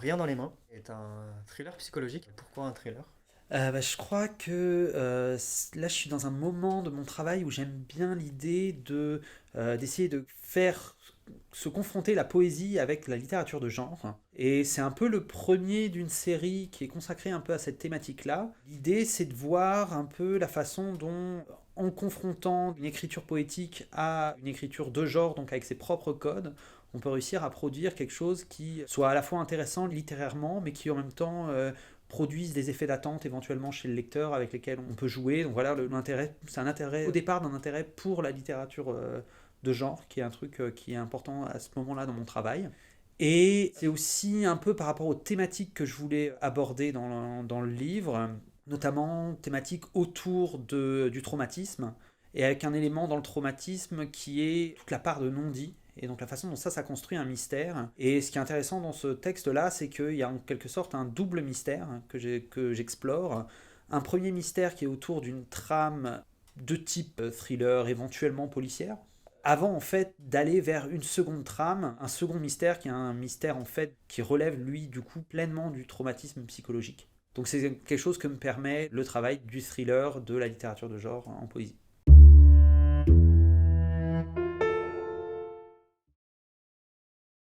Rien dans les mains est un thriller psychologique. Pourquoi un thriller? Je crois que là, je suis dans un moment de mon travail où j'aime bien l'idée d'essayer de faire se confronter la poésie avec la littérature de genre. Et c'est un peu le premier d'une série qui est consacrée un peu à cette thématique-là. L'idée, c'est de voir un peu la façon dont, en confrontant une écriture poétique à une écriture de genre, donc avec ses propres codes, on peut réussir à produire quelque chose qui soit à la fois intéressant littérairement, mais qui en même temps produisent des effets d'attente éventuellement chez le lecteur avec lesquels on peut jouer. Donc voilà, l'intérêt, c'est un intérêt au départ d'un intérêt pour la littérature de genre, qui est un truc qui est important à ce moment-là dans mon travail. Et c'est aussi un peu par rapport aux thématiques que je voulais aborder dans le livre, notamment thématiques autour du traumatisme, et avec un élément dans le traumatisme qui est toute la part de non-dit, et donc la façon dont ça construit un mystère. Et ce qui est intéressant dans ce texte-là, c'est qu'il y a en quelque sorte un double mystère que j'explore. Un premier mystère qui est autour d'une trame de type thriller, éventuellement policière, avant en fait d'aller vers une seconde trame, un second mystère qui est un mystère en fait qui relève lui du coup pleinement du traumatisme psychologique. Donc c'est quelque chose que me permet le travail du thriller, de la littérature de genre en poésie.